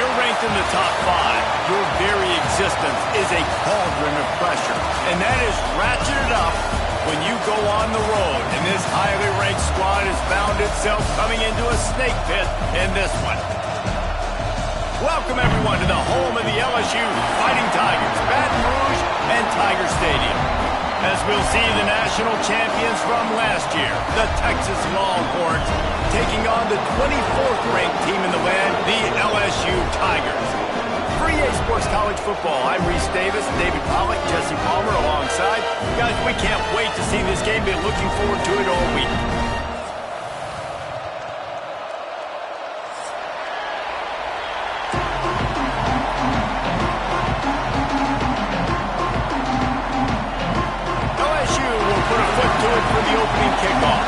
you're ranked in the top 5, your very existence is a cauldron of pressure. And that is ratcheted up when you go on the road. And this highly ranked squad has found itself coming into a snake pit in this one. Welcome, everyone, to the home of the LSU Fighting Tigers, Baton Rouge and Tiger Stadium. As we'll see the national champions from last year, the Texas Longhorns, taking on the 24th ranked team in the land, the LSU Tigers. For EA Sports College Football, I'm Reese Davis, David Pollack, Jesse Palmer alongside. Guys, we can't wait to see this game. Been looking forward to it all week. For the opening kickoff.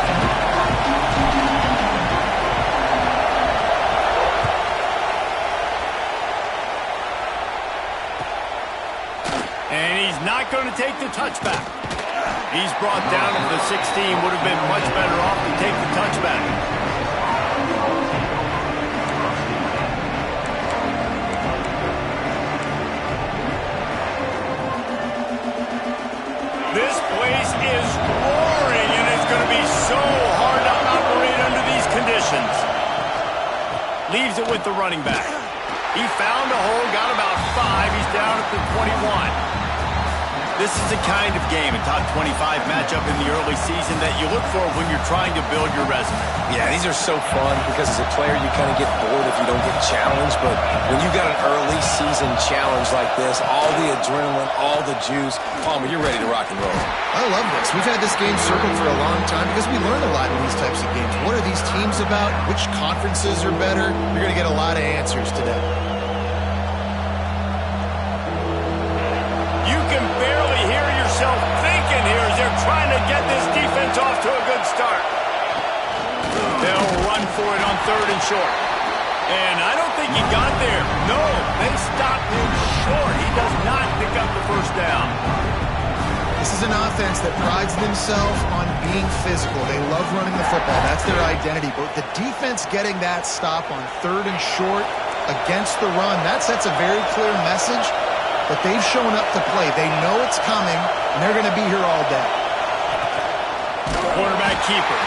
And he's not going to take the touchback. He's brought down to the 16. Would have been much better off to take the touchback. This place is roaring, and it's going to be so hard to operate under these conditions. Leaves it with the running back. He found a hole, got about 5. He's down at the 21. This is the kind of game, a top 25 matchup in the early season, that you look for when you're trying to build your resume. Yeah, these are so fun because as a player, you kind of get bored if you don't get challenged. But when you got an early season challenge like this, all the adrenaline, all the juice, Palmer, you're ready to rock and roll. I love this. We've had this game circled for a long time because we learn a lot in these types of games. What are these teams about? Which conferences are better? You're going to get a lot of answers today. You can barely hear yourself thinking here as they're trying to get this defense off to a good start. They'll run for it on 3rd and short. And I don't think he got there. No, they stopped him short. He does not pick up the first down. This is an offense that prides themselves on being physical. They love running the football. That's their identity. But the defense getting that stop on 3rd and short against the run, that sets a very clear message that they've shown up to play. They know it's coming, and they're going to be here all day. Quarterback keeper.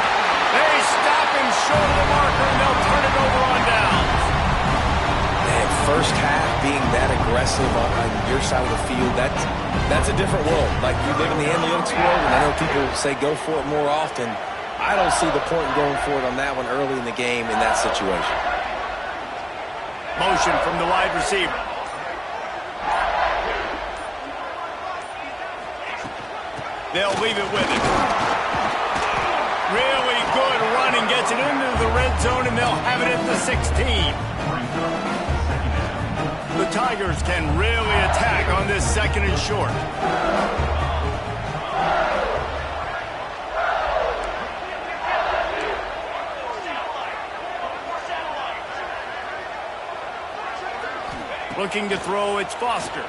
They stop him short of the marker, and they'll turn it over on downs. Man, first half being that aggressive on your side of the field, that's a different world. Like, you live in the analytics world, and I know people say go for it more often. I don't see the point in going for it on that one early in the game in that situation. Motion from the wide receiver. They'll leave it with him. Really good running, gets it into the red zone, and they'll have it at the 16. The Tigers can really attack on this 2nd and short. Looking to throw, it's Foster.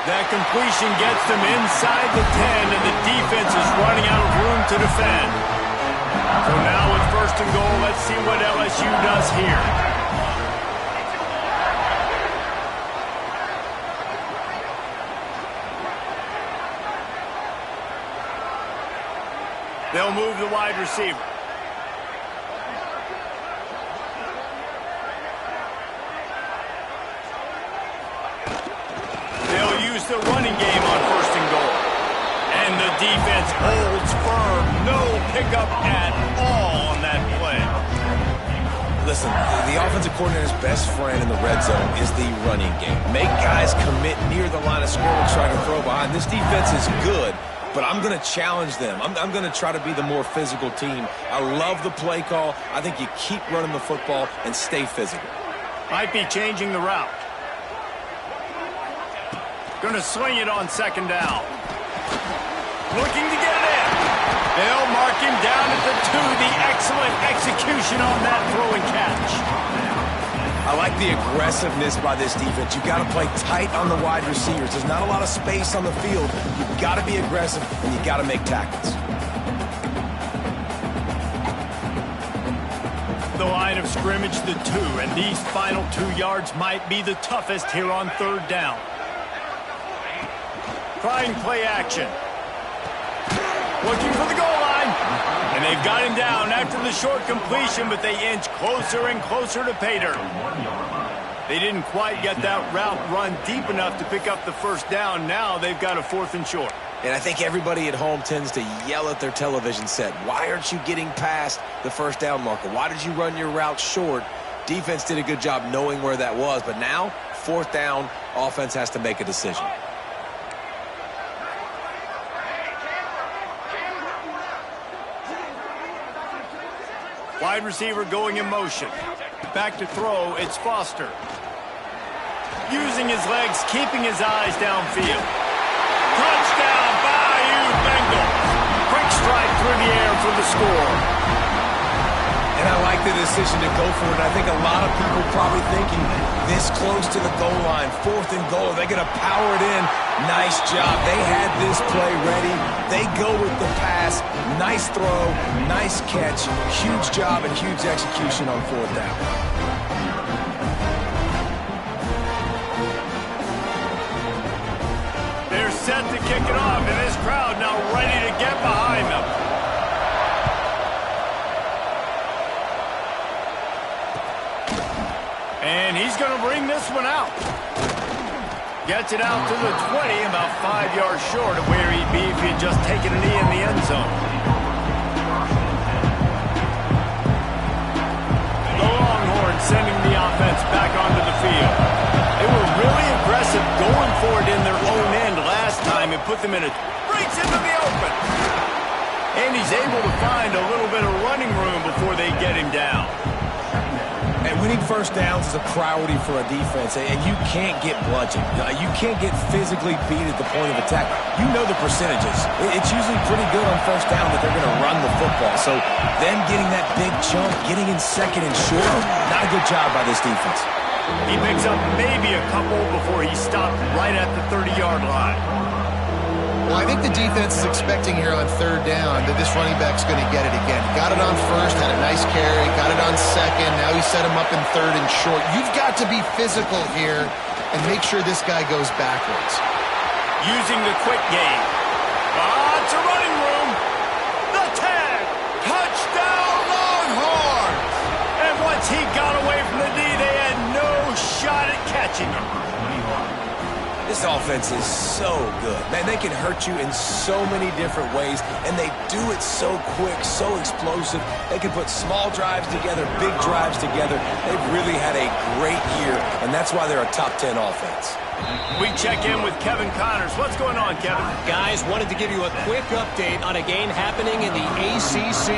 That completion gets them inside the 10, and the defense is running out of room to defend. So now with 1st and goal, let's see what LSU does here. They'll move the wide receiver. The running game on 1st and goal. And the defense holds firm. No pickup at all on that play. Listen, the offensive coordinator's best friend in the red zone is the running game. Make guys commit near the line of scrimmage trying to throw behind. This defense is good, but I'm going to challenge them. I'm going to try to be the more physical team. I love the play call. I think you keep running the football and stay physical. Might be changing the route. Going to swing it on 2nd down. Looking to get it in. They'll mark him down at the 2. The excellent execution on that throw and catch. I like the aggressiveness by this defense. You've got to play tight on the wide receivers. There's not a lot of space on the field. You've got to be aggressive, and you've got to make tackles. The line of scrimmage to 2, and these final 2 yards might be the toughest here on 3rd down. Trying play action. Looking for the goal line. And they've got him down after the short completion, but they inch closer and closer to pay dirt. They didn't quite get that route run deep enough to pick up the 1st down. Now they've got a 4th and short. And I think everybody at home tends to yell at their television set. Why aren't you getting past the 1st down marker? Why did you run your route short? Defense did a good job knowing where that was, but now 4th down, offense has to make a decision. Wide receiver going in motion. Back to throw, it's Foster. Using his legs, keeping his eyes downfield. Touchdown, Bayou Bengals. Quick strike through the air for the score. And I like the decision to go for it. I think a lot of people probably thinking this close to the goal line, 4th and goal, they're going to power it in. Nice job. They had this play ready. They go with the pass. Nice throw, nice catch. Huge job and huge execution on 4th down. They're set to kick it off, and this crowd now ready to get behind them. And he's going to bring this one out. Gets it out to the 20, about 5 yards short of where he'd be if he'd just taken a knee in the end zone. The Longhorns sending the offense back onto the field. They were really aggressive going for it in their own end last time and put them in a breaks into the open. And he's able to find a little bit of running room before they get him down. And winning 1st downs is a priority for a defense, and you can't get bludgeoned. You can't get physically beat at the point of attack. You know the percentages. It's usually pretty good on 1st down that they're going to run the football. So them getting that big chunk, getting in 2nd and short, not a good job by this defense. He picks up maybe a couple before he stopped right at the 30-yard line. Well, I think the defense is expecting here on 3rd down that this running back's going to get it again. Got it on 1st, had a nice carry, got it on 2nd. Now he set him up in 3rd and short. You've got to be physical here and make sure this guy goes backwards. Using the quick game. Lots of running room. The tag. Touchdown, Longhorns. And once he got away from the D, they had no shot at catching him. This offense is so good. Man, they can hurt you in so many different ways, and they do it so quick, so explosive. They can put small drives together, big drives together. They've really had a great year, and that's why they're a top 10 offense. We check in with Kevin Connors. What's going on, Kevin? Guys, wanted to give you a quick update on a game happening in the ACC.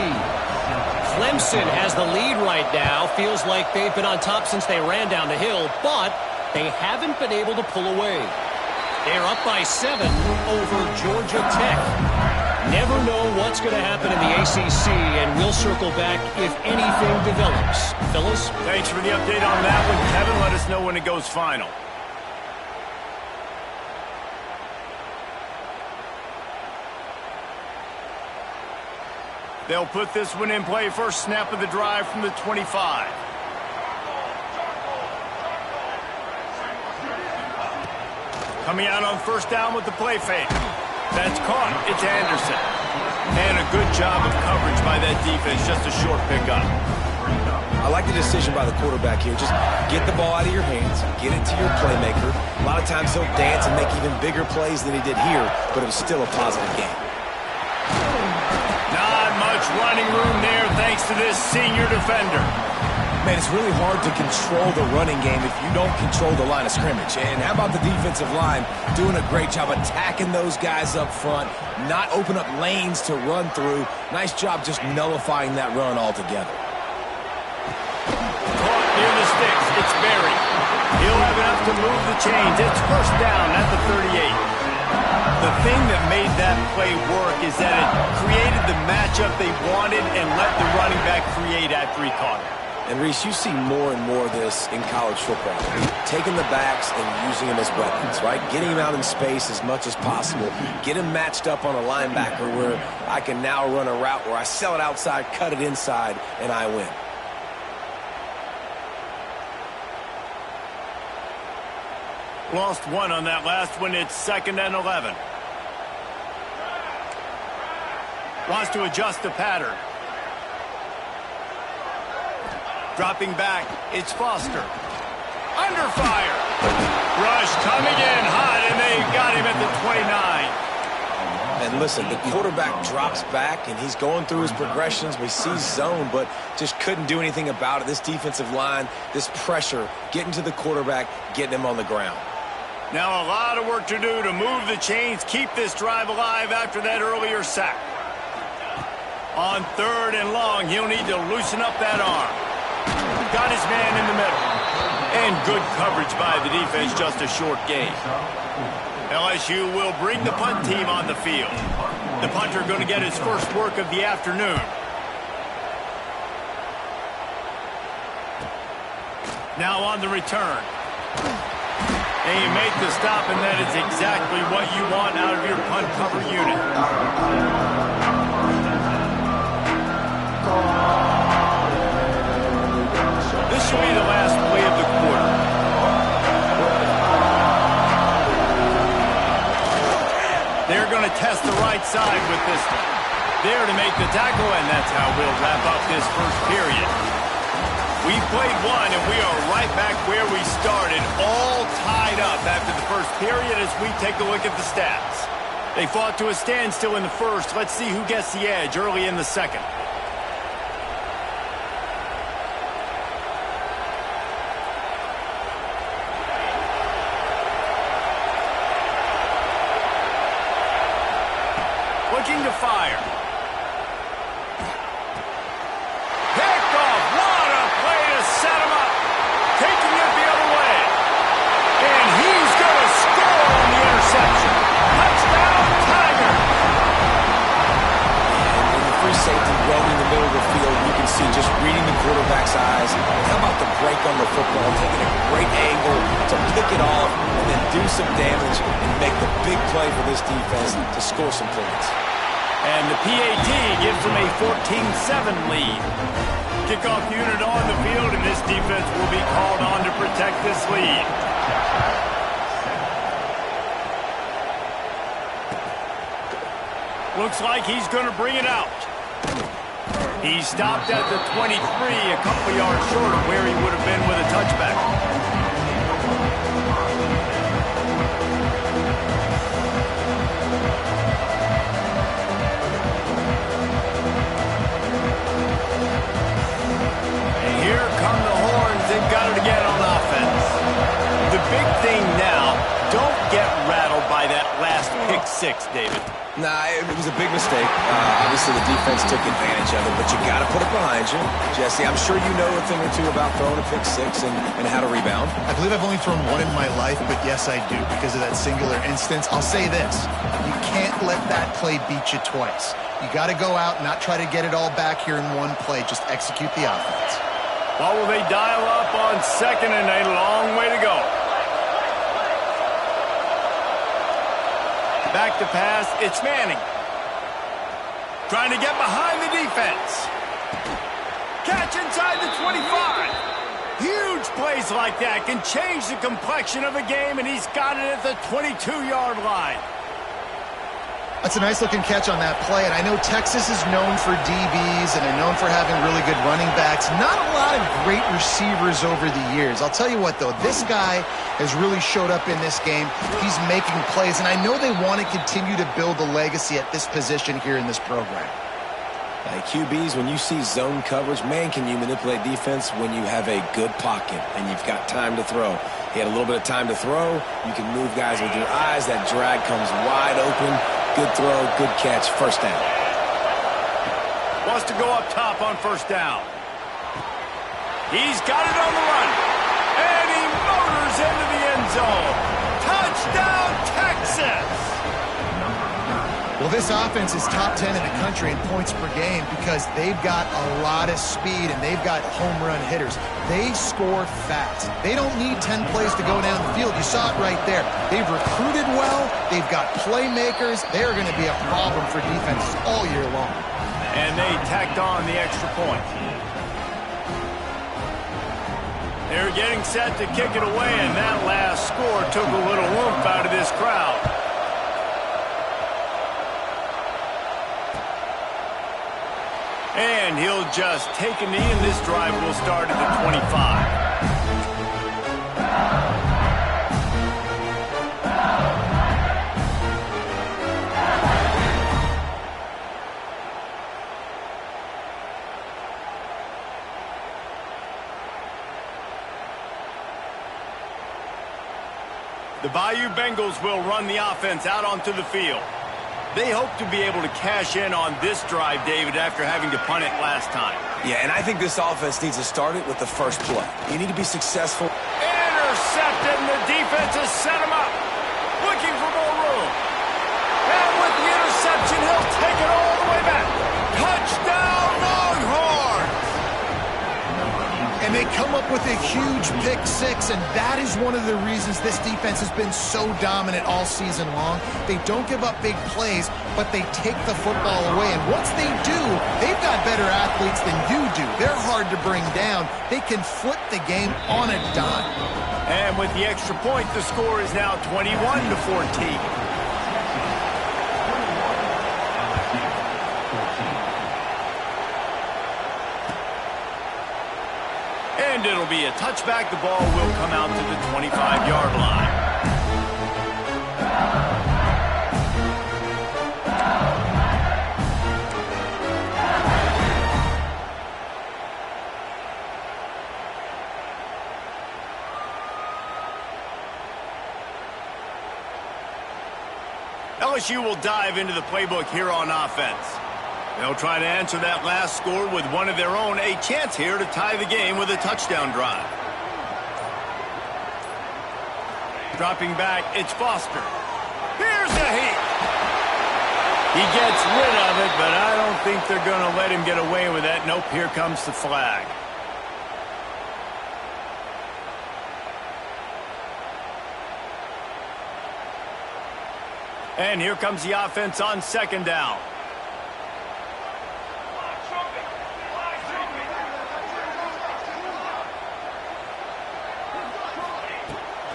Clemson has the lead right now. Feels like they've been on top since they ran down the hill, but they haven't been able to pull away. They're up by 7 over Georgia Tech. Never know what's going to happen in the ACC, and we'll circle back if anything develops. Phyllis? Thanks for the update on that one, Kevin. Let us know when it goes final. They'll put this one in play. First snap of the drive from the 25. Coming out on 1st down with the play fake. That's caught. It's Anderson. And a good job of coverage by that defense. Just a short pickup. I like the decision by the quarterback here. Just get the ball out of your hands, get it to your playmaker. A lot of times he'll dance and make even bigger plays than he did here, but it was still a positive game. Not much running room there thanks to this senior defender. Man, it's really hard to control the running game if you don't control the line of scrimmage. And how about the defensive line doing a great job attacking those guys up front, not open up lanes to run through. Nice job just nullifying that run altogether. Caught near the sticks. It's Berry. He'll have enough to move the chains. It's 1st down at the 38. The thing that made that play work is that it created the matchup they wanted and let the running back create after he caught it. And, Reese, you see more and more of this in college football. Taking the backs and using them as weapons, right? Getting them out in space as much as possible. Get them matched up on a linebacker where I can now run a route where I sell it outside, cut it inside, and I win. Lost one on that last one. It's 2nd and 11. Wants to adjust the pattern. Dropping back, it's Foster. Under fire. Rush coming in hot, and they got him at the 29. And listen, the quarterback drops back, and he's going through his progressions. We see zone, but just couldn't do anything about it. This defensive line, this pressure, getting to the quarterback, getting him on the ground. Now a lot of work to do to move the chains, keep this drive alive after that earlier sack. On 3rd and long, he'll need to loosen up that arm. Got his man in the middle. And good coverage by the defense, just a short gain. LSU will bring the punt team on the field. The punter going to get his first work of the afternoon. Now on the return. And you make the stop, and that is exactly what you want out of your punt cover unit. This should be the last play of the quarter. They're going to test the right side with this one. There to make the tackle, and that's how we'll wrap up this first period. We played one, and we are right back where we started, all tied up after the first period as we take a look at the stats. They fought to a standstill in the first. Let's see who gets the edge early in the second. Looking to fire. Picked off. What a play to set him up. Taking it the other way. And he's going to score on the interception. Touchdown, Tiger. And in the free safety roaming the middle of the field, you can see just reading the quarterback's eyes. How about the break on the football, taking a great angle to pick it off and then do some damage and make the big play for this defense to score some points. And the PAT gives them a 14-7 lead. Kickoff unit on the field, and this defense will be called on to protect this lead. Looks like he's going to bring it out. He stopped at the 23, a couple yards short of where he would have been with a touchback. And here come the horns. They've got it again on offense. The big thing now, don't get rattled by that last pick six, David. Nah, it was a big mistake. Obviously, the defense took advantage of it, but you got to put it behind you. Jesse, I'm sure you know a thing or two about throwing a pick six and how to rebound. I believe I've only thrown one in my life, but yes, I do because of that singular instance. I'll say this. You can't let that play beat you twice. You got to go out and not try to get it all back here in one play. Just execute the offense. Well, will they dial up on second and a long way to go? Back to pass, it's Manning. Trying to get behind the defense. Catch inside the 25. Huge plays like that can change the complexion of a game, and he's got it at the 22-yard line. That's a nice-looking catch on that play, and I know Texas is known for DBs and are known for having really good running backs. Not a lot of great receivers over the years. I'll tell you what, though, this guy has really showed up in this game. He's making plays, and I know they want to continue to build a legacy at this position here in this program. QBs, when you see zone coverage, man, can you manipulate defense when you have a good pocket and you've got time to throw. He had a little bit of time to throw. You can move guys with your eyes. That drag comes wide open. Good throw, good catch, first down. Wants to go up top on first down. He's got it on the run. And he motors into the end zone. Touchdown, Texas! Well, this offense is top 10 in the country in points per game because they've got a lot of speed and they've got home run hitters. They score fast. They don't need 10 plays to go down the field. You saw it right there. They've recruited well. They've got playmakers. They're going to be a problem for defenses all year long. And they tacked on the extra point. They're getting set to kick it away, and that last score took a little oomph out of this crowd. And he'll just take a knee, and this drive will start at the 25. The Bayou Bengals will run the offense out onto the field. They hope to be able to cash in on this drive, David, after having to punt it last time. Yeah, and I think this offense needs to start it with the first play. You need to be successful. Intercepted, and the defense has set him up. Looking for more room. And with the interception, he'll take it all the way back. Touchdown, Longhorns! And they come up with a huge pick six, and that is one of the reasons this defense has been so dominant all season long. They don't give up big plays, but they take the football away. And once they do, they've got better athletes than you do. They're hard to bring down. They can flip the game on a dime. And with the extra point, the score is now 21-14. And it'll be a touchback. The ball will come out to the 25-yard line. LSU will dive into the playbook here on offense. They'll try to answer that last score with one of their own, a chance here to tie the game with a touchdown drive. Dropping back, it's Foster. Here's a hit. He gets rid of it, but I don't think they're going to let him get away with that. Nope, here comes the flag. And here comes the offense on second down.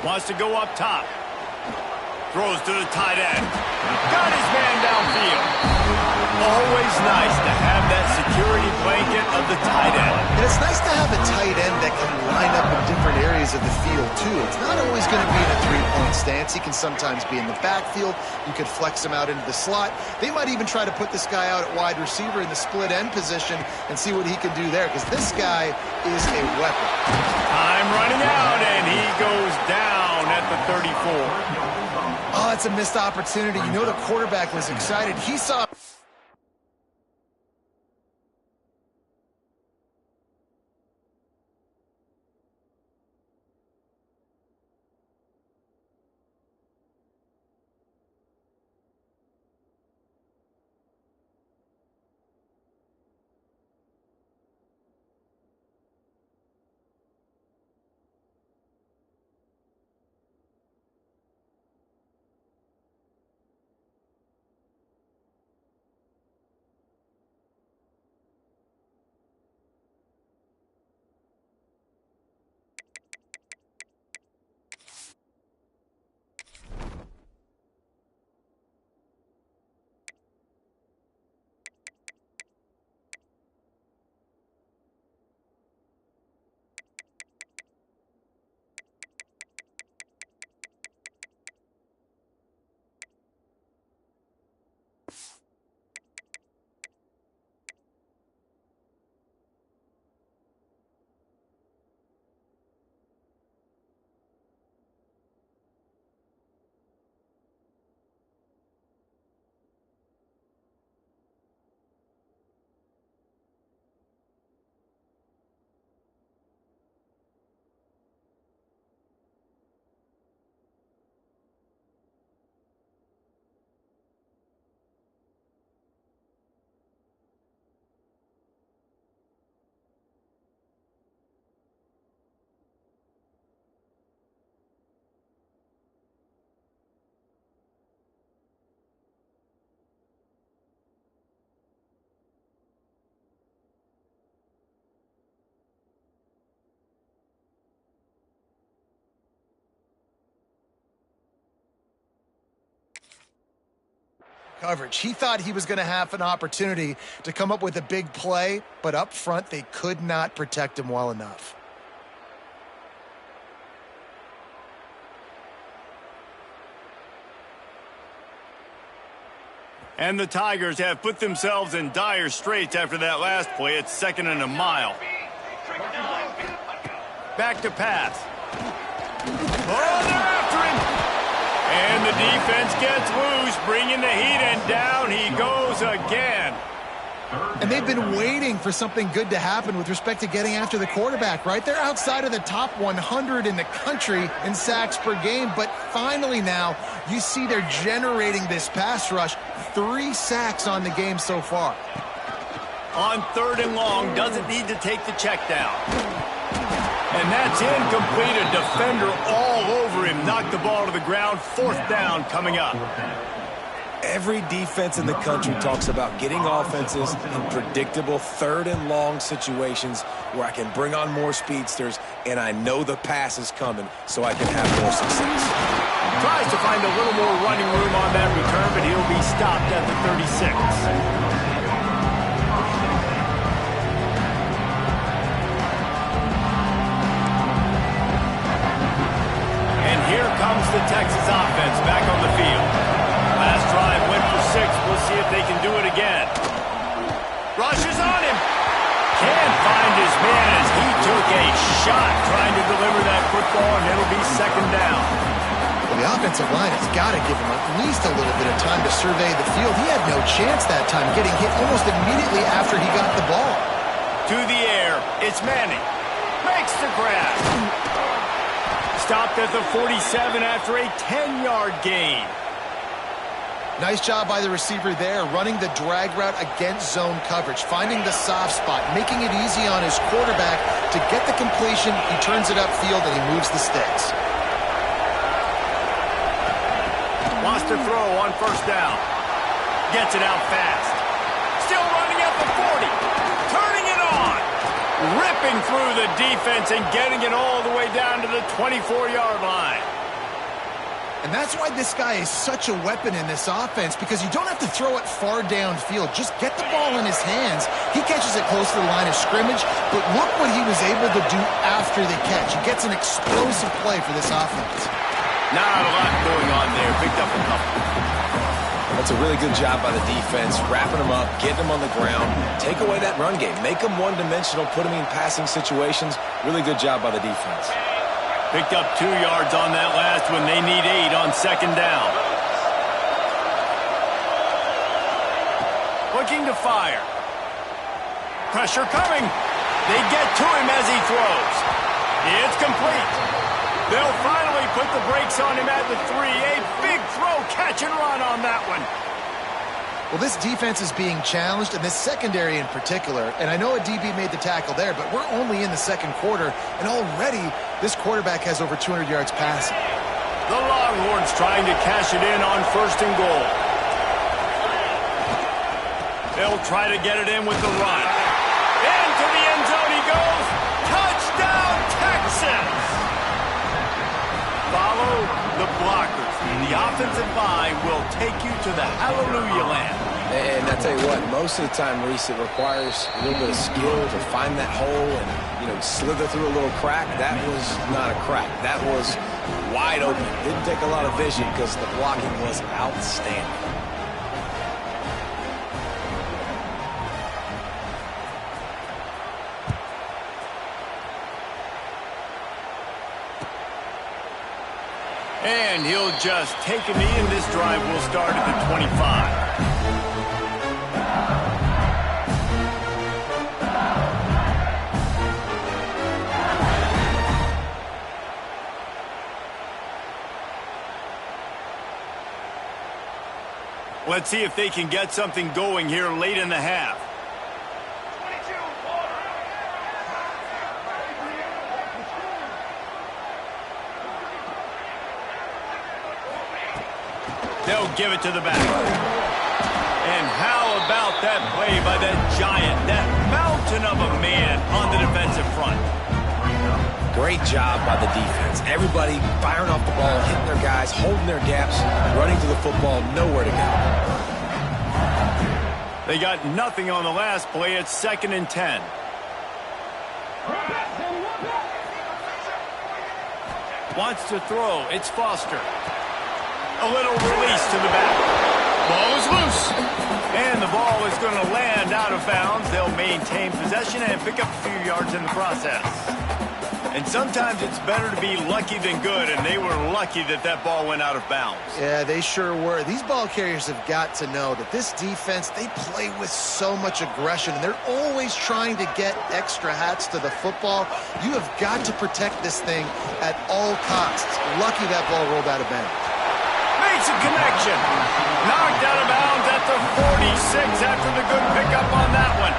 Wants to go up top. Throws to the tight end. Got his man downfield. Always nice to have that security blanket of the tight end. And it's nice to have a tight end that can line up in different areas of the field, too. It's not always going to be in a three-point stance. He can sometimes be in the backfield. You could flex him out into the slot. They might even try to put this guy out at wide receiver in the split end position and see what he can do there, because this guy is a weapon. Time running out, and he goes down at the 34. Oh, that's a missed opportunity. You know the quarterback was excited. He saw... Coverage. He thought he was going to have an opportunity to come up with a big play, but up front they could not protect him well enough. And the Tigers have put themselves in dire straits after that last play. It's 2nd and a mile. Back to pass. Oh, they're after him! And the defense gets loose, bringing the heat, and down he goes again. And they've been waiting for something good to happen with respect to getting after the quarterback, right? They're outside of the top 100 in the country in sacks per game, but finally now you see they're generating this pass rush. 3 sacks on the game so far. On 3rd and long, doesn't need to take the check down. And that's incomplete. A defender all over him. Knocked the ball to the ground. 4th down coming up. Every defense in the country talks about getting offenses in predictable 3rd and long situations where I can bring on more speedsters and I know the pass is coming so I can have more success. Tries to find a little more running room on that return, but he'll be stopped at the 36. Here comes the Texas offense back on the field. Last drive went for 6. We'll see if they can do it again. Rushes on him. Can't find his man as he took a shot trying to deliver that football, and it'll be 2nd down. Well, the offensive line has got to give him at least a little bit of time to survey the field. He had no chance that time, getting hit almost immediately after he got the ball. To the air. It's Manning. Makes the grab. Stopped at the 47 after a 10-yard gain. Nice job by the receiver there, running the drag route against zone coverage, finding the soft spot, making it easy on his quarterback to get the completion. He turns it upfield and he moves the sticks. Wants to throw on 1st down. Gets it out fast. Still running at the 40. Turning it on. Ripping through the defense and getting it all the way down to the 24-yard line. And that's why this guy is such a weapon in this offense, because you don't have to throw it far downfield. Just get the ball in his hands. He catches it close to the line of scrimmage, but look what he was able to do after the catch. He gets an explosive play for this offense. Not a lot going on there. Picked up a couple. That's a really good job by the defense, wrapping them up, getting them on the ground. Take away that run game. Make them one-dimensional, put them in passing situations. Really good job by the defense. Picked up 2 yards on that last one. They need 8 on 2nd down. Looking to fire. Pressure coming. They get to him as he throws. It's complete. They'll finally put the brakes on him at the 3. A big throw, catch and run on that one. Well, this defense is being challenged, and this secondary in particular. And I know a DB made the tackle there, but we're only in the 2nd quarter, and already this quarterback has over 200 yards passing. The Longhorns trying to cash it in on 1st and goal. They'll try to get it in with the run. Into the end zone he goes. Touchdown, Texas! Follow the blockers. The offensive line will take you to the hallelujah land. And I tell you what, most of the time, Reese, it requires a little bit of skill to find that hole and, slither through a little crack. That was not a crack. That was wide open. Didn't take a lot of vision because the blocking was outstanding. And he'll just take a knee, and this drive will start at the 25. Let's see if they can get something going here late in the half. They'll give it to the back. And how about that play by that giant, that mountain of a man on the defensive front? Great job by the defense. Everybody firing off the ball, hitting their guys, holding their gaps, running to the football, nowhere to go. They got nothing on the last play. It's 2nd and 10. Wants to throw. It's Foster. A little release to the back. Ball is loose. And the ball is going to land out of bounds. They'll maintain possession and pick up a few yards in the process. And sometimes it's better to be lucky than good, and they were lucky that that ball went out of bounds. Yeah, they sure were. These ball carriers have got to know that this defense, they play with so much aggression, and they're always trying to get extra hats to the football. You have got to protect this thing at all costs. Lucky that ball rolled out of bounds. Makes a connection. Knocked out of bounds at the 46 after the good pickup on that one.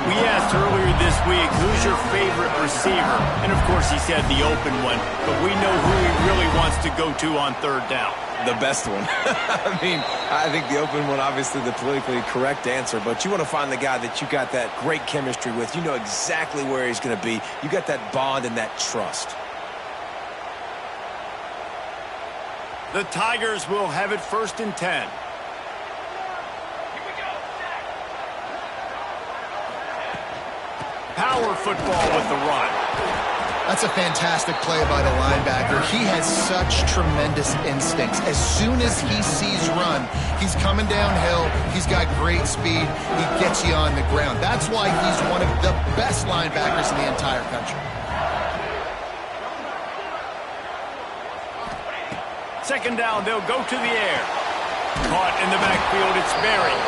We asked earlier this week, who's your favorite receiver? And, of course, he said the open one. But we know who he really wants to go to on 3rd down. The best one. I think the open one, obviously the politically correct answer. But you want to find the guy that you got that great chemistry with. You know exactly where he's going to be. You got that bond and that trust. The Tigers will have it 1st and 10. Power football with the run. That's a fantastic play by the linebacker. He has such tremendous instincts. As soon as he sees run, he's coming downhill. He's got great speed. He gets you on the ground. That's why he's one of the best linebackers in the entire country. 2nd down, they'll go to the air. Caught in the backfield, it's Berry.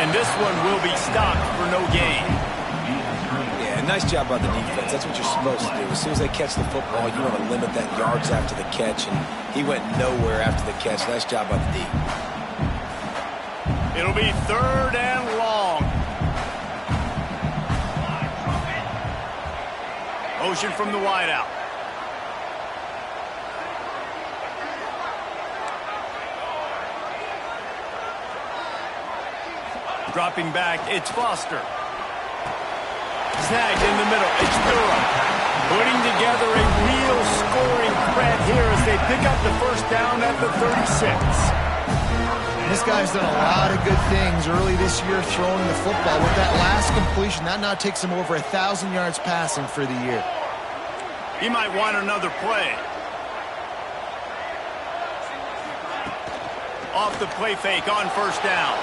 And this one will be stopped for no gain. Nice job by the defense. That's what you're supposed to do. As soon as they catch the football, you want to limit that yards after the catch, and he went nowhere after the catch. Nice job by the D. It'll be 3rd and long. Motion from the wideout. Dropping back, it's Foster. Snagged in the middle. It's Durham. Putting together a real scoring threat here as they pick up the 1st down at the 36. This guy's done a lot of good things early this year throwing the football. With that last completion, that now takes him over 1,000 yards passing for the year. He might want another play. Off the play fake on 1st down.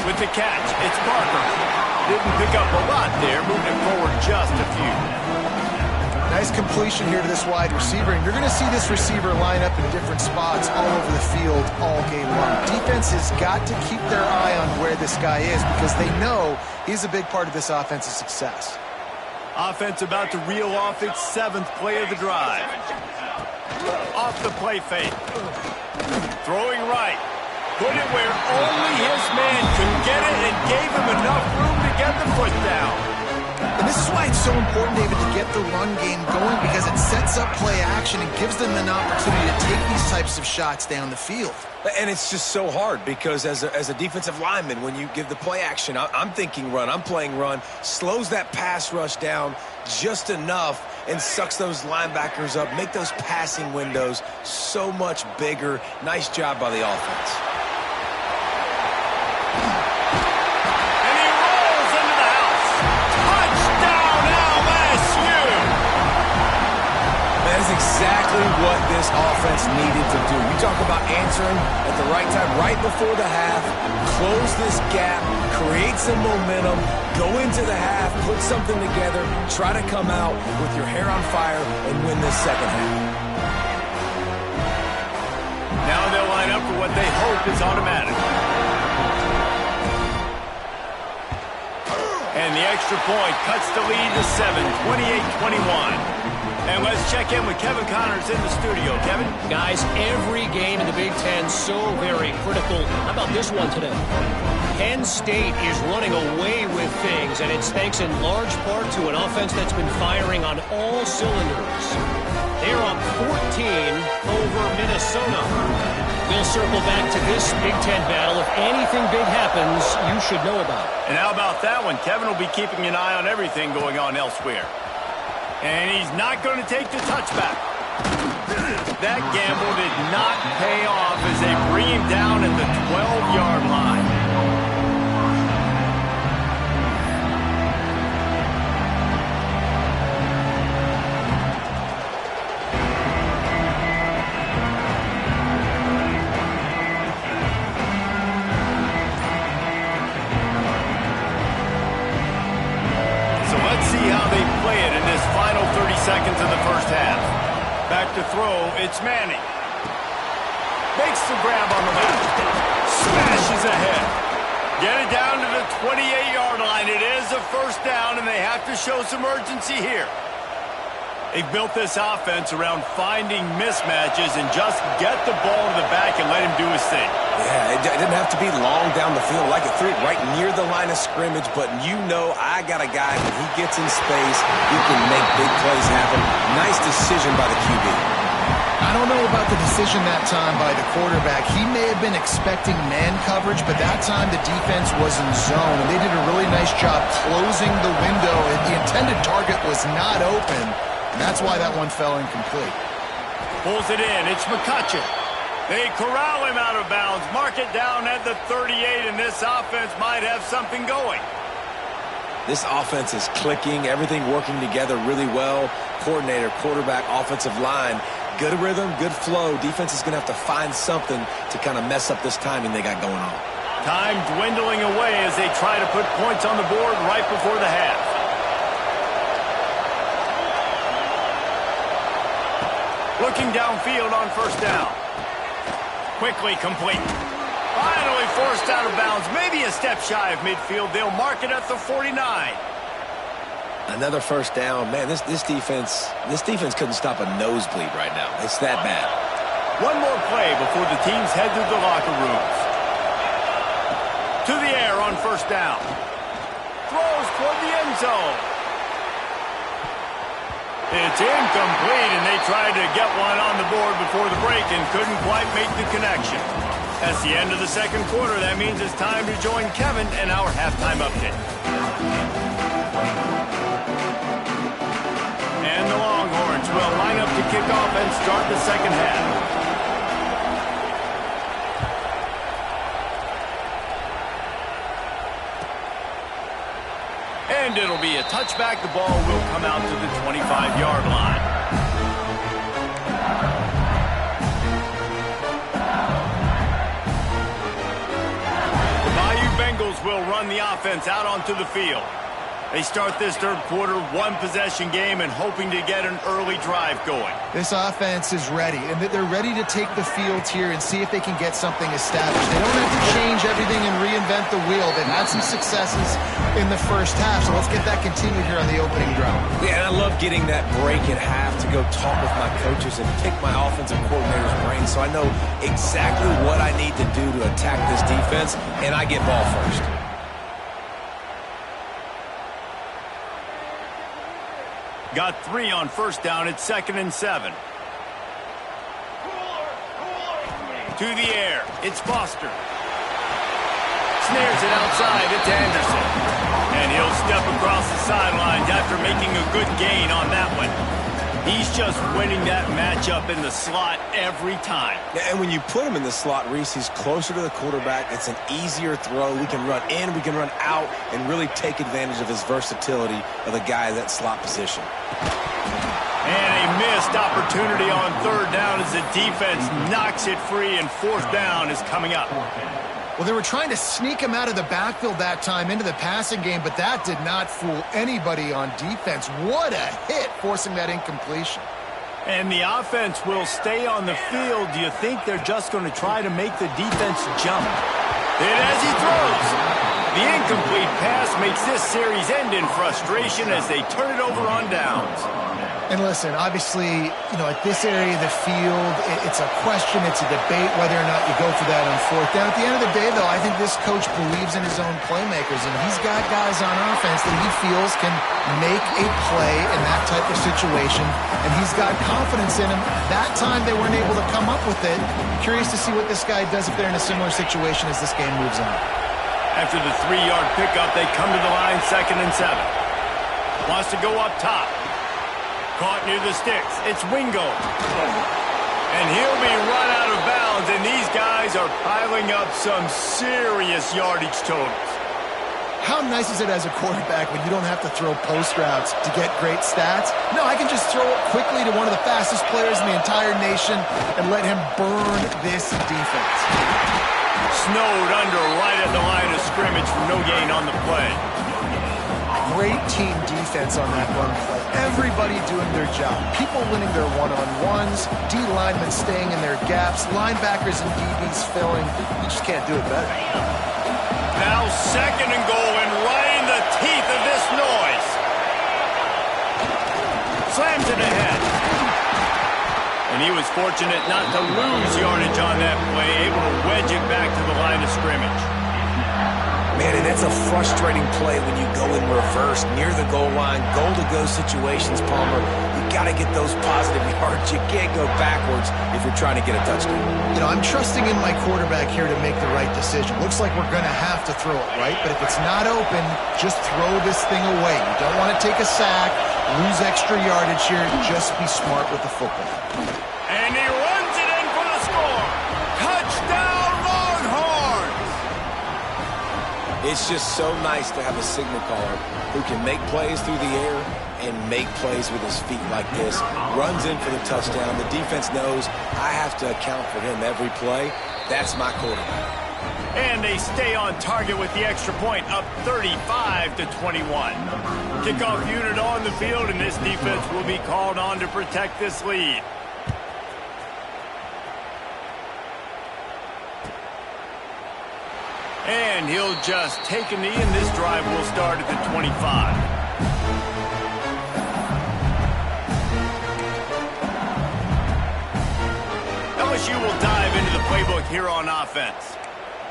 With the catch, it's Parker. Didn't pick up a lot there, moving forward just a few. Nice completion here to this wide receiver, and you're going to see this receiver line up in different spots all over the field all game long. Defense has got to keep their eye on where this guy is because they know he's a big part of this offense's success. Offense about to reel off its 7th play of the drive. Off the play fake. Throwing right. Put it where only his man could get it and gave him enough room to get the foot down. And this is why it's so important, David, to get the run game going because it sets up play action and gives them an opportunity to take these types of shots down the field. And it's just so hard because as a defensive lineman, when you give the play action, I'm thinking run, I'm playing run, slows that pass rush down just enough and sucks those linebackers up, make those passing windows so much bigger. Nice job by the offense. Exactly what this offense needed to do. You talk about answering at the right time, right before the half, close this gap, create some momentum, go into the half, put something together, try to come out with your hair on fire and win this 2nd half. Now they'll line up for what they hope is automatic. And the extra point cuts the lead to 7, 28-21. And let's check in with Kevin Connors in the studio. Kevin? Guys, every game in the Big Ten so very critical. How about this one today? Penn State is running away with things, and it's thanks in large part to an offense that's been firing on all cylinders. They're up 14 over Minnesota. We'll circle back to this Big Ten battle. If anything big happens, you should know about it. And how about that one? Kevin will be keeping an eye on everything going on elsewhere. And he's not going to take the touchback. That gamble did not pay off as they bring him down at the 12-yard line. set to throw. It's Manning. Makes the grab on the left. Smashes ahead. Get it down to the 28-yard line. It is a first down, and they have to show some urgency here. They've built this offense around finding mismatches and just get the ball to the back and let him do his thing. Yeah, it didn't have to be long down the field. Like it threw it right near the line of scrimmage, but you know I got a guy, when he gets in space, he can make big plays happen. Nice decision by the QB. I don't know about the decision that time by the quarterback. He may have been expecting man coverage, but that time the defense was in zone, and they did a really nice job closing the window, and the intended target was not open. And that's why that one fell incomplete. Pulls it in. It's McCutcheon. They corral him out of bounds. Mark it down at the 38, and this offense might have something going. This offense is clicking. Everything working together really well. Coordinator, quarterback, offensive line. Good rhythm, good flow. Defense is going to have to find something to kind of mess up this timing they got going on. Time dwindling away as they try to put points on the board right before the half. Looking downfield on first down. Quickly complete. Finally forced out of bounds. Maybe a step shy of midfield. They'll mark it at the 49. Another first down. Man, this defense couldn't stop a nosebleed right now. It's that bad. One more play before the teams head to the locker rooms. To the air on first down. Throws toward the end zone. It's incomplete, and they tried to get one on the board before the break and couldn't quite make the connection. That's the end of the second quarter. That means it's time to join Kevin in our halftime update. And the Longhorns will line up to kick off and start the second half. And it'll be a touchback. The ball will come out to the 25-yard line. The Bayou Bengals will run the offense out onto the field. They start this third quarter, one-possession game, and hoping to get an early drive going. This offense is ready, and they're ready to take the field here and see if they can get something established. They don't have to change everything and reinvent the wheel. They've had some successes in the first half, so let's get that continued here on the opening drive. Yeah, and I love getting that break at half to go talk with my coaches and pick my offensive coordinator's brain so I know exactly what I need to do to attack this defense, and I get ball first. Got 3 on first down. It's 2nd and 7. To the air. It's Foster. Snares it outside. It's Anderson. And he'll step across the sidelines after making a good gain on that one. He's just winning that matchup in the slot every time. Yeah, and when you put him in the slot, Reese, he's closer to the quarterback. It's an easier throw. We can run in, we can run out, and really take advantage of his versatility of the guy in that slot position. And a missed opportunity on third down as the defense knocks it free, and fourth down is coming up. Well, they were trying to sneak him out of the backfield that time into the passing game, but that did not fool anybody on defense. What a hit, forcing that incompletion. And the offense will stay on the field. Do you think they're just going to try to make the defense jump? And as he throws, the incomplete pass makes this series end in frustration as they turn it over on downs. And listen, obviously, at this area of the field, it's a question, it's a debate whether or not you go for that on fourth down. At the end of the day, though, I think this coach believes in his own playmakers, and he's got guys on offense that he feels can make a play in that type of situation, and he's got confidence in him. That time, they weren't able to come up with it. Curious to see what this guy does if they're in a similar situation as this game moves on. After the 3-yard pickup, they come to the line, 2nd and 7. Wants to go up top. Caught near the sticks. It's Wingo. And he'll be run out of bounds, and these guys are piling up some serious yardage totals. How nice is it as a quarterback when you don't have to throw post routes to get great stats? No, I can just throw it quickly to one of the fastest players in the entire nation and let him burn this defense. Snowed under right at the line of scrimmage for no gain on the play. great team defense on that run play. Everybody doing their job. People winning their one-on-ones, D linemen staying in their gaps, linebackers and DBs filling. You just can't do it better. Now 2nd and goal, and right in the teeth of this noise. Slams it ahead. And he was fortunate not to lose yardage on that play, able to wedge it back to the line of scrimmage. Man, and that's a frustrating play when you go in reverse near the goal line, goal-to-go situations, Palmer. You got to get those positive yards. You can't go backwards if you're trying to get a touchdown. You know, I'm trusting in my quarterback here to make the right decision. Looks like we're going to have to throw it, right? But if it's not open, just throw this thing away. You don't want to take a sack, lose extra yardage here. Just be smart with the football. And he runs it in for the score. Touchdown, Longhorns! It's just so nice to have a signal caller who can make plays through the air and make plays with his feet like this. Runs in for the touchdown. The defense knows I have to account for him every play. That's my quarterback. And they stay on target with the extra point, up 35-21. Kickoff unit on the field, and this defense will be called on to protect this lead. And he'll just take a knee, and this drive will start at the 25. LSU will dive into the playbook here on offense.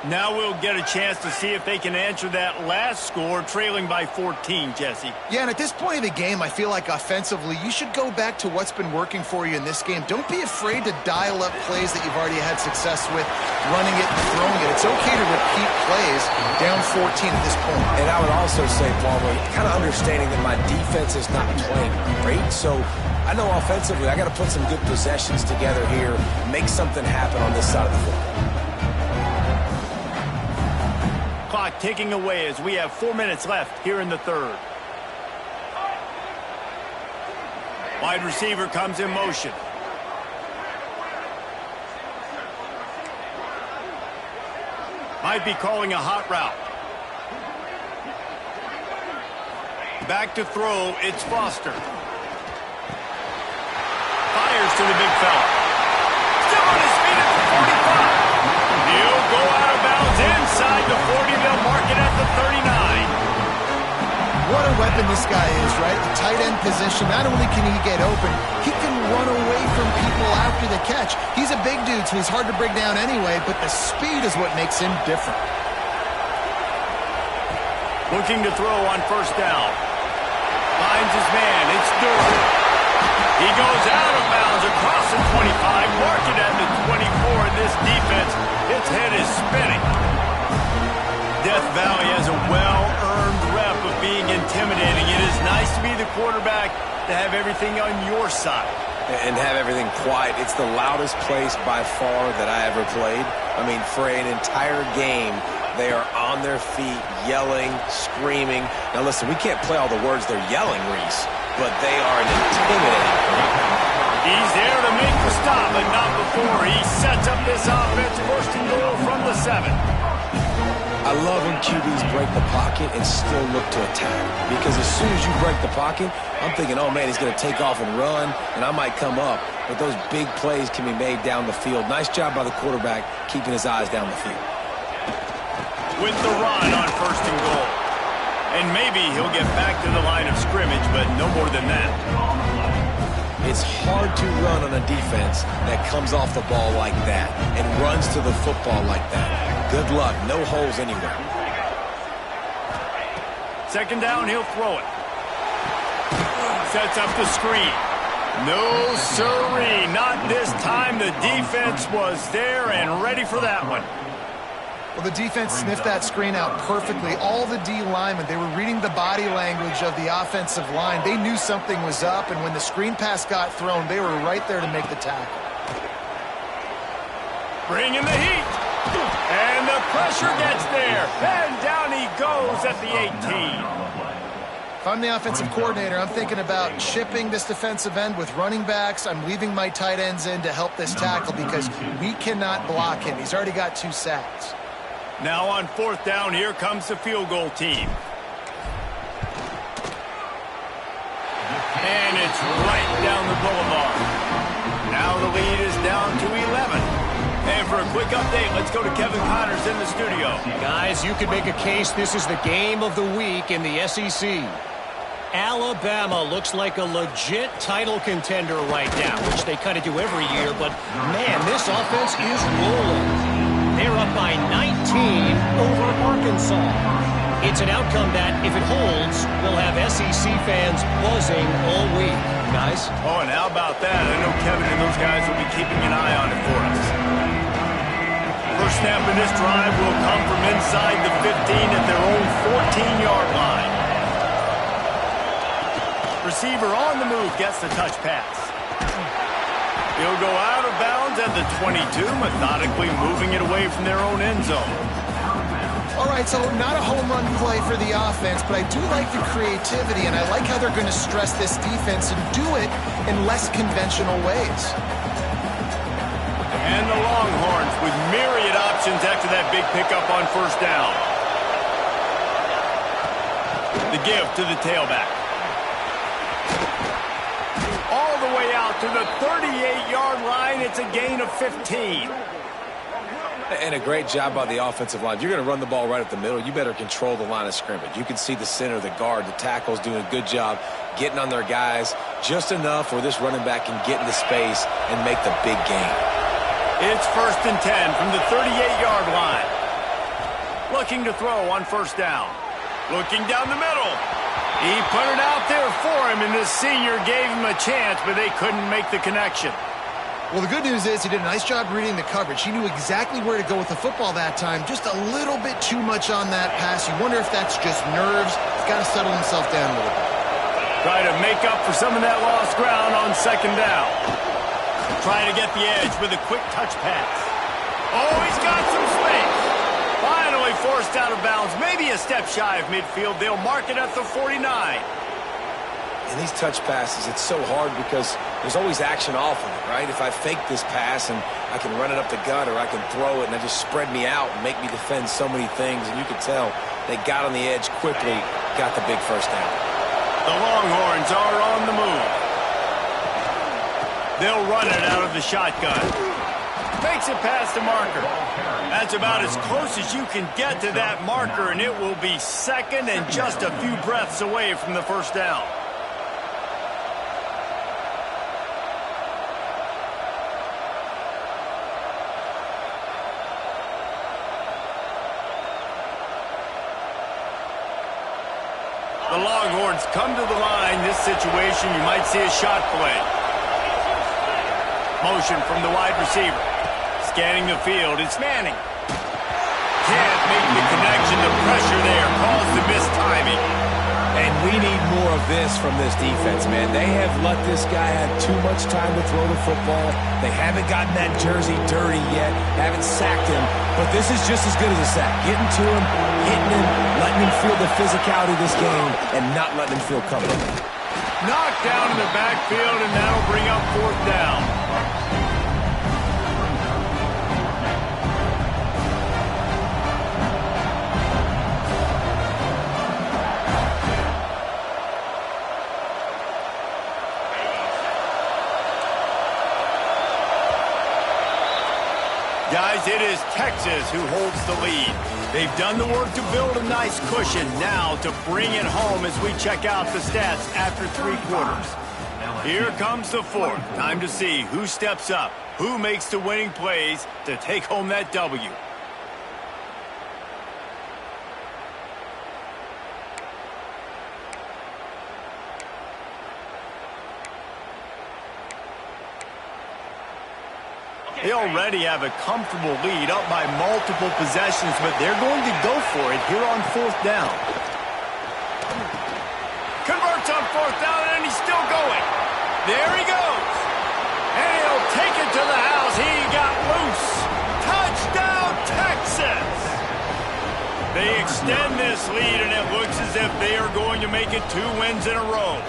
Now we'll get a chance to see if they can answer that last score, trailing by 14, Jesse. Yeah, and at this point of the game, I feel like offensively, you should go back to what's been working for you in this game. Don't be afraid to dial up plays that you've already had success with, running it and throwing it. It's okay to repeat plays down 14 at this point. And I would also say, Palmer, kind of understanding that my defense is not playing great, so I know offensively I got to put some good possessions together here, make something happen on this side of the football. Clock ticking away as we have 4 minutes left here in the third. Wide receiver comes in motion. Might be calling a hot route. Back to throw, it's Foster. Fires to the big fella. Still on his feet at the 45. He'll go out of bounds inside the 40. They'll mark it at the 39. What a weapon this guy is, right? The tight end position, not only can he get open, he can run away from people after the catch. He's a big dude, so he's hard to bring down anyway, but the speed is what makes him different. Looking to throw on first down. Finds his man. It's Durham. He goes out of bounds across the 25, mark it at the 24, and this defense, its head is spinning. Death Valley has a well-earned rep of being intimidating. It is nice to be the quarterback, to have everything on your side. And have everything quiet. It's the loudest place by far that I ever played. I mean, for an entire game, they are on their feet, yelling, screaming. Now listen, we can't play all the words they're yelling, Reese, but they are an intimidating crowd. He's there to make the stop, but not before. He sets up this offense, first and goal from the 7. I love when QBs break the pocket and still look to attack. Because as soon as you break the pocket, I'm thinking, oh man, he's going to take off and run, and I might come up. But those big plays can be made down the field. Nice job by the quarterback keeping his eyes down the field. With the run on first and goal. And maybe he'll get back to the line of scrimmage, but no more than that. It's hard to run on a defense that comes off the ball like that and runs to the football like that. Good luck. No holes anywhere. Second down, he'll throw it. Sets up the screen. No siree, not this time. The defense was there and ready for that one. Well, the defense sniffed that screen out perfectly. All the D linemen, they were reading the body language of the offensive line. They knew something was up, and when the screen pass got thrown, they were right there to make the tackle. Bringing the heat. And the pressure gets there. And down he goes at the 18. If I'm the offensive coordinator, I'm thinking about chipping this defensive end with running backs. I'm leaving my tight ends in to help this tackle because we cannot block him. He's already got 2 sacks. Now on fourth down, here comes the field goal team. It's right down the boulevard. Now the lead is down to 11. And for a quick update, let's go to Kevin Connors in the studio. Guys, you could make a case this is the game of the week in the SEC. Alabama looks like a legit title contender right now, which they kind of do every year, but man, this offense is rolling. They're up by 19 over Arkansas. It's an outcome that, if it holds, will have SEC fans buzzing all week. Guys? Oh, and how about that? I know Kevin and those guys will be keeping an eye on it for us. First snap in this drive will come from inside the 15 at their own 14-yard line. Receiver on the move gets the touch pass. He'll go out of bounds at the 22, methodically moving it away from their own end zone. All right, so not a home run play for the offense, but I do like the creativity, and I like how they're going to stress this defense and do it in less conventional ways. And the Longhorns with myriad options after that big pickup on first down. The give to the tailback. All the way out to the 38-yard line. It's a gain of 15. And a great job by the offensive line. You're going to run the ball right up the middle. You better control the line of scrimmage. You can see the center, the guard, the tackles doing a good job getting on their guys just enough where this running back can get into space and make the big gain. It's 1st and 10 from the 38-yard line. Looking to throw on first down. Looking down the middle. He put it out there for him, and this senior gave him a chance, but they couldn't make the connection. Well, the good news is he did a nice job reading the coverage. He knew exactly where to go with the football that time. Just a little bit too much on that pass. You wonder if that's just nerves. He's got to settle himself down a little bit. Try to make up for some of that lost ground on second down. Trying to get the edge with a quick touch pass. Oh, he's got some space. Finally forced out of bounds. Maybe a step shy of midfield. They'll mark it at the 49. In these touch passes, it's so hard because there's always action off of it, right? If I fake this pass and I can run it up the gut or I can throw it and they just spread me out and make me defend so many things, and you can tell they got on the edge quickly, got the big first down. The Longhorns are on the move. They'll run it out of the shotgun. Makes it past the marker. That's about as close as you can get to that marker, and it will be second and just a few breaths away from the first down. The Longhorns come to the line. This situation, you might see a shot play. Motion from the wide receiver. Scanning the field, it's Manning. Can't make the connection. The pressure there caused the missed timing. And we need more of this from this defense, man. They have let this guy have too much time to throw the football. They haven't gotten that jersey dirty yet, haven't sacked him. But this is just as good as a sack. Getting to him, hitting him, letting him feel the physicality of this game, and not letting him feel comfortable. Knocked down in the backfield, and that'll bring up fourth down. Guys, it is Texas who holds the lead. They've done the work to build a nice cushion. Now to bring it home as we check out the stats after 3 quarters. Here comes the fourth. Time to see who steps up, who makes the winning plays to take home that W. They already have a comfortable lead up by multiple possessions, but they're going to go for it here on fourth down. Converts on fourth down, and he's still going. There he goes. And he'll take it to the house. He got loose. Touchdown, Texas. They extend this lead, and it looks as if they are going to make it 2 wins in a row.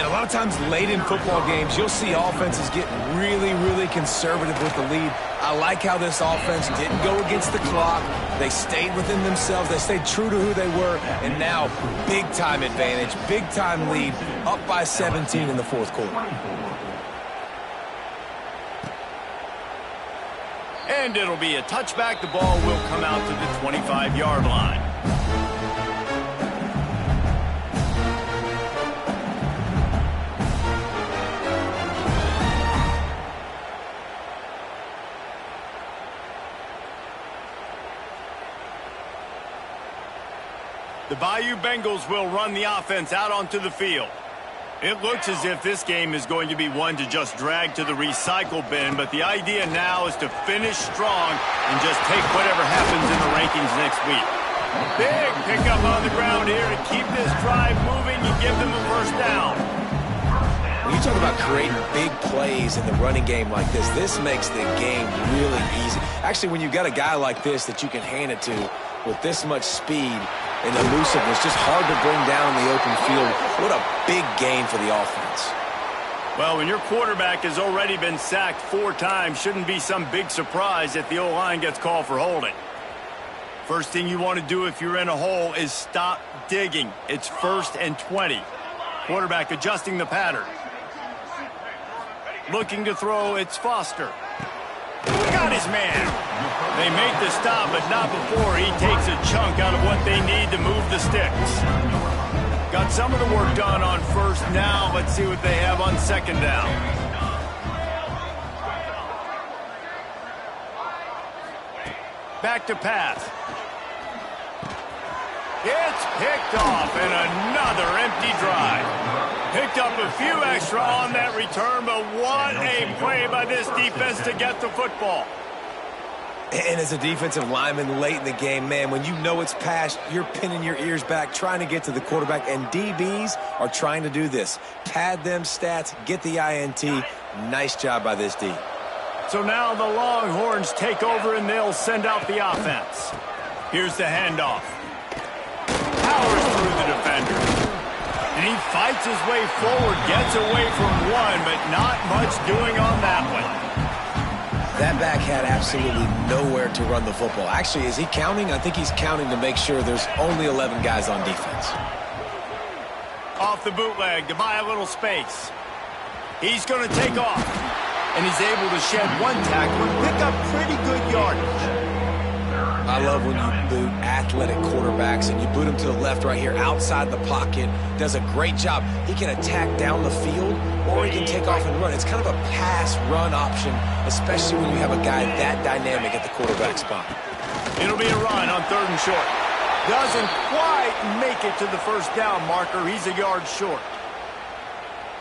And a lot of times late in football games, you'll see offenses get really, really conservative with the lead. I like how this offense didn't go against the clock. They stayed within themselves. They stayed true to who they were. And now, big-time advantage, big-time lead, up by 17 in the fourth quarter. And it'll be a touchback. The ball will come out to the 25-yard line. The Bayou Bengals will run the offense out onto the field. It looks as if this game is going to be one to just drag to the recycle bin, but the idea now is to finish strong and just take whatever happens in the rankings next week. Big pickup on the ground here to keep this drive moving and give them a first down. When you talk about creating big plays in the running game like this makes the game really easy. Actually, when you've got a guy like this that you can hand it to with this much speed and elusiveness, just hard to bring down in the open field. What a big gain for the offense. Well, when your quarterback has already been sacked 4 times, shouldn't be some big surprise if the O-line gets called for holding. First thing you want to do if you're in a hole is stop digging. It's 1st and 20. Quarterback adjusting the pattern. Looking to throw, it's Foster. Got his man. They make the stop, but not before he takes a chunk out of what they need to move the sticks. Got some of the work done on first. Now let's see what they have on second down. Back to pass. It's picked off, and another empty drive. Picked up a few extra on that return, but what a play by this defense to get the football. And as a defensive lineman late in the game, man, when you know it's past, you're pinning your ears back, trying to get to the quarterback, and DBs are trying to do this. Pad them stats, get the INT. Nice job by this D. So now the Longhorns take over, and they'll send out the offense. Here's the handoff. Powers through the defender. And he fights his way forward, gets away from one, but not much doing on that one. That back had absolutely nowhere to run the football. Actually, is he counting? I think he's counting to make sure there's only 11 guys on defense. Off the bootleg to buy a little space. He's going to take off. And he's able to shed one tackle and pick up pretty good yardage. I love when you boot athletic quarterbacks and you boot him to the left right here outside the pocket. Does a great job. He can attack down the field or he can take off and run. It's kind of a pass-run option, especially when you have a guy that dynamic at the quarterback spot. It'll be a run on 3rd and short. Doesn't quite make it to the first down marker. He's a yard short.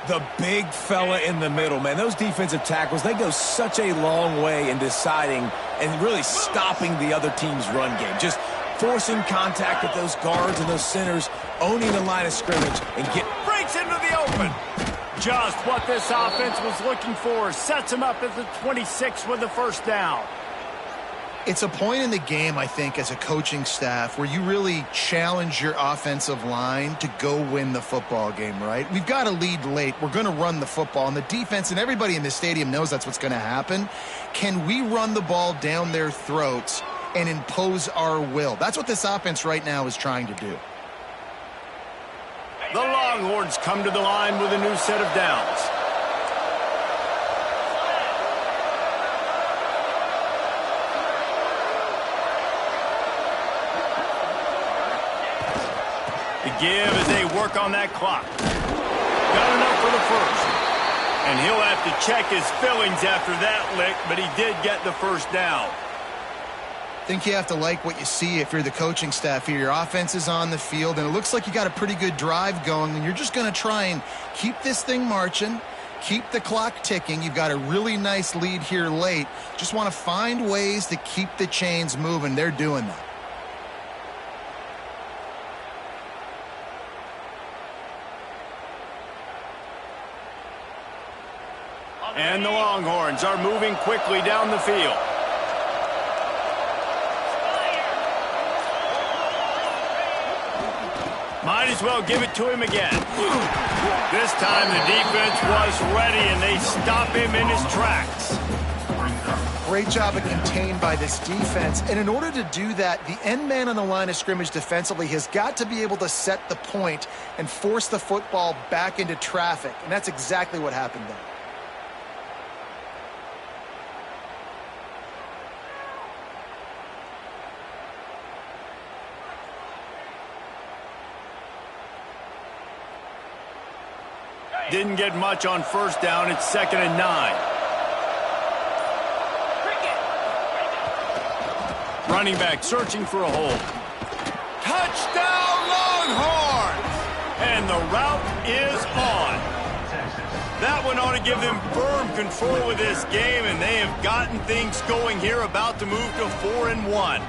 The big fella in the middle, man. Those defensive tackles, they go such a long way in deciding and really stopping the other team's run game. Just forcing contact with those guards and those centers, owning the line of scrimmage, and breaks into the open. Just what this offense was looking for. Sets him up at the 26 with the first down. It's a point in the game, I think, as a coaching staff where you really challenge your offensive line to go win the football game, right? We've got to lead late. We're going to run the football. And the defense and everybody in the stadium knows that's what's going to happen. Can we run the ball down their throats and impose our will? That's what this offense right now is trying to do. The Longhorns come to the line with a new set of downs. The give as they work on that clock. Got enough for the first. And he'll have to check his fillings after that lick, but he did get the first down. I think you have to like what you see if you're the coaching staff here. Your offense is on the field, and it looks like you got a pretty good drive going, and you're just going to try and keep this thing marching, keep the clock ticking. You've got a really nice lead here late. Just want to find ways to keep the chains moving. They're doing that. And the Longhorns are moving quickly down the field. Might as well give it to him again. This time the defense was ready, and they stop him in his tracks. Great job of contained by this defense. And in order to do that, the end man on the line of scrimmage defensively has got to be able to set the point and force the football back into traffic. And that's exactly what happened there. Didn't get much on first down. It's 2nd and 9. Running back searching for a hole. Touchdown Longhorns! And the route is on. That one ought to give them firm control of this game, and they have gotten things going here, about to move to 4-1.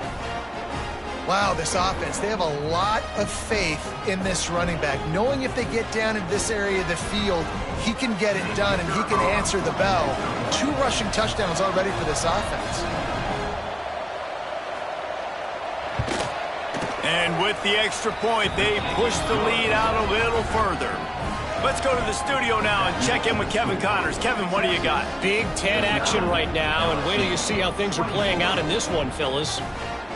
Wow, this offense, they have a lot of faith in this running back, knowing if they get down in this area of the field, he can get it done and he can answer the bell. 2 rushing touchdowns already for this offense. And with the extra point, they push the lead out a little further. Let's go to the studio now and check in with Kevin Connors. Kevin, what do you got? Big Ten action right now, and wait till you see how things are playing out in this one, fellas.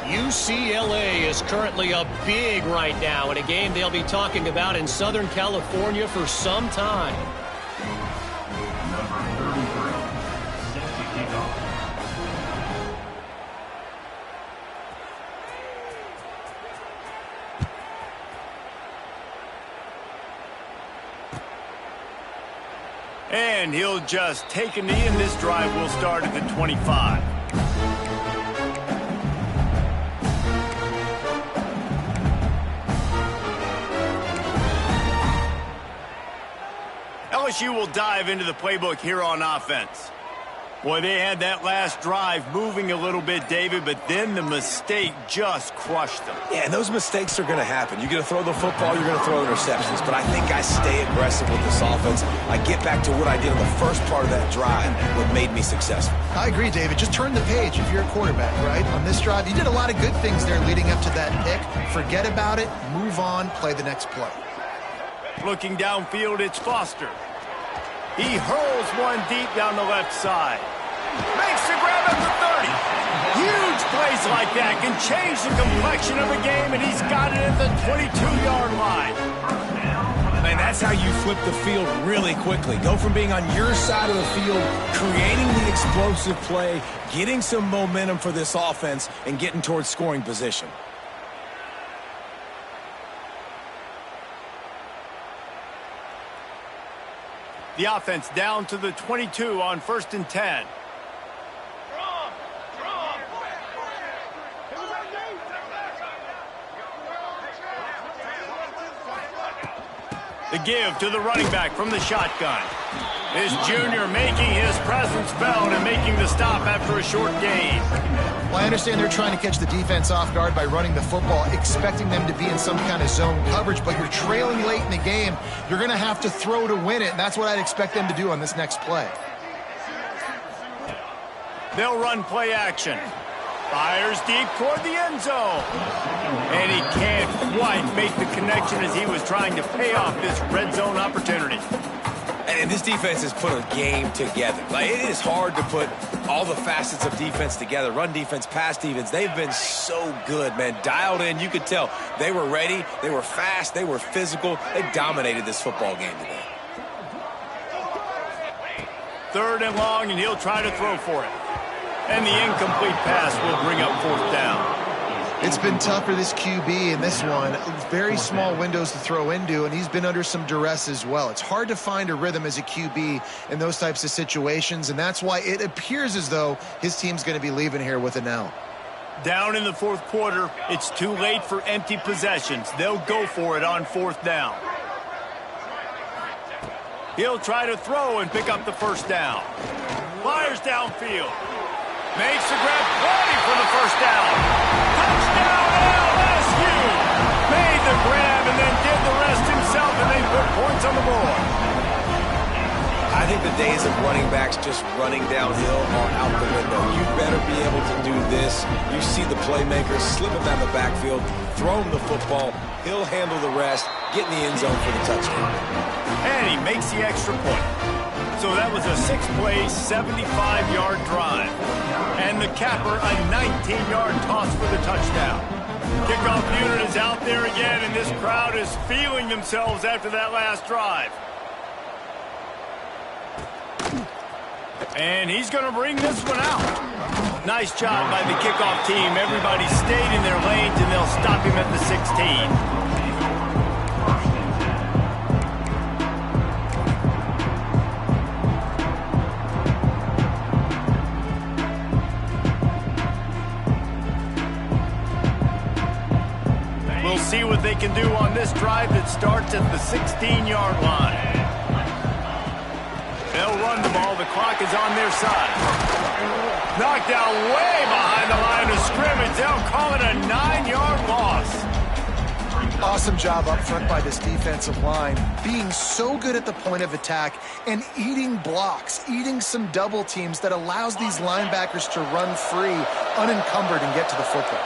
UCLA is currently up big right now in a game they'll be talking about in Southern California for some time. And he'll just take a knee, and this drive will start at the 25. LSU will dive into the playbook here on offense. Boy, they had that last drive moving a little bit, David, but then the mistake just crushed them. Yeah, and those mistakes are going to happen. You're going to throw the football, you're going to throw interceptions, but I think I stay aggressive with this offense. I get back to what I did in the first part of that drive, what made me successful. I agree, David. Just turn the page if you're a quarterback, right? On this drive, you did a lot of good things there leading up to that pick. Forget about it, move on, play the next play. Looking downfield, it's Foster. He hurls one deep down the left side. Makes the grab at the 30. Huge plays like that can change the complexion of a game, and he's got it at the 22-yard line. And that's how you flip the field really quickly. Go from being on your side of the field, creating the explosive play, getting some momentum for this offense, and getting towards scoring position. The offense down to the 22 on 1st and 10. The give to the running back from the shotgun. This junior making his presence felt and making the stop after a short gain. Well, I understand they're trying to catch the defense off guard by running the football, expecting them to be in some kind of zone coverage, but you're trailing late in the game. You're going to have to throw to win it, and that's what I'd expect them to do on this next play. They'll run play action. Fires deep toward the end zone. And he can't quite make the connection as he was trying to pay off this red zone opportunity. And this defense has put a game together. Like, it is hard to put all the facets of defense together. Run defense, pass defense. They've been so good, man. Dialed in. You could tell they were ready. They were fast. They were physical. They dominated this football game today. 3rd and long, and he'll try to throw for it. And the incomplete pass will bring up 4th down. It's been tough for this QB in this one. Very small windows to throw into, and he's been under some duress as well. It's hard to find a rhythm as a QB in those types of situations, and that's why it appears as though his team's going to be leaving here with an L. Down in the 4th quarter, it's too late for empty possessions. They'll go for it on 4th down. He'll try to throw and pick up the 1st down. Fires downfield. Makes the grab, plenty for the 1st down. Touchdown LSU! Made the grab and then did the rest himself, and they put points on the board. I I think the days of running backs just running downhill are out the window. You better be able to do this. You see the playmakers slipping down the backfield, throw him the football. He'll handle the rest, get in the end zone for the touchdown. And he makes the extra point. So that was a 6-play, 75-yard drive. And the capper, a 19-yard toss for the touchdown. Kickoff unit is out there again, and this crowd is feeling themselves after that last drive. And he's going to bring this one out. Nice job by the kickoff team. Everybody stayed in their lanes, and they'll stop him at the 16. We'll see what they can do on this drive that starts at the 16-yard line. They'll run the ball. The clock is on their side. Knocked down way behind the line of scrimmage. They'll call it a 9-yard loss. Awesome job up front by this defensive line, being so good at the point of attack and eating blocks, eating some double teams that allows these linebackers to run free, unencumbered, and get to the football.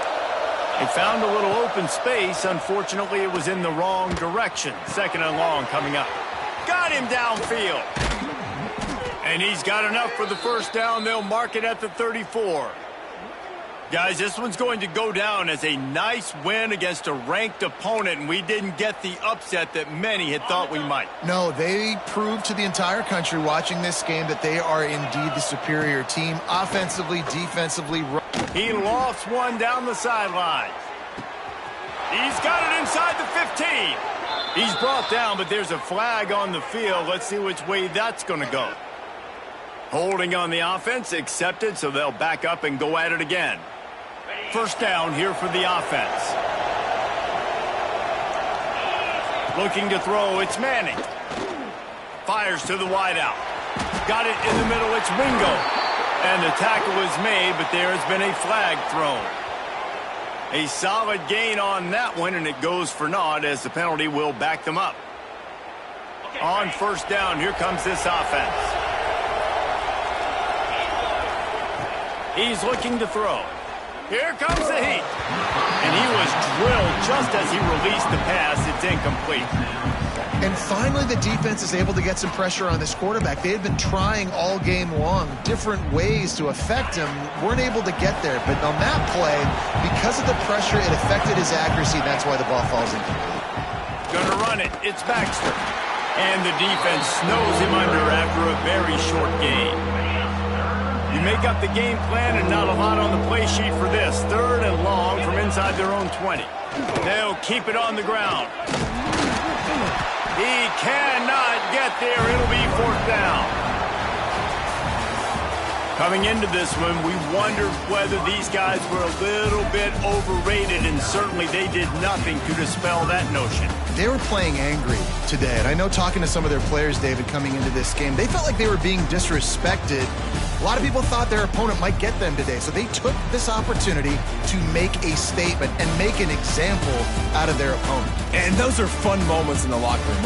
They found a little open space. Unfortunately, it was in the wrong direction. 2nd and long coming up. Got him downfield. And he's got enough for the first down. They'll mark it at the 34. Guys, this one's going to go down as a nice win against a ranked opponent, and we didn't get the upset that many had thought we might. No, they proved to the entire country watching this game that they are indeed the superior team, offensively, defensively. He lofts one down the sideline. He's got it inside the 15. He's brought down, but there's a flag on the field. Let's see which way that's going to go. Holding on the offense, accepted, so they'll back up and go at it again. First down here for the offense. Looking to throw, it's Manning. Fires to the wideout. Got it in the middle, it's Wingo. And the tackle is made, but there has been a flag thrown. A solid gain on that one, and it goes for naught as the penalty will back them up. On first down, here comes this offense. He's looking to throw. Here comes the heat. And he was drilled just as he released the pass. It's incomplete. And finally, the defense is able to get some pressure on this quarterback. They had been trying all game long different ways to affect him. Weren't able to get there. But on that play, because of the pressure, it affected his accuracy. That's why the ball falls incomplete. Gonna run it. It's Baxter. And the defense snows him under after a very short game. You make up the game plan and not a lot on the play sheet for this. 3rd and long from inside their own 20. They'll keep it on the ground. He cannot get there. It'll be 4th down. Coming into this one, we wondered whether these guys were a little bit overrated, and certainly they did nothing to dispel that notion. They were playing angry today, and I know talking to some of their players, David, coming into this game, they felt like they were being disrespected. A lot of people thought their opponent might get them today, so they took this opportunity to make a statement and make an example out of their opponent. And those are fun moments in the locker room.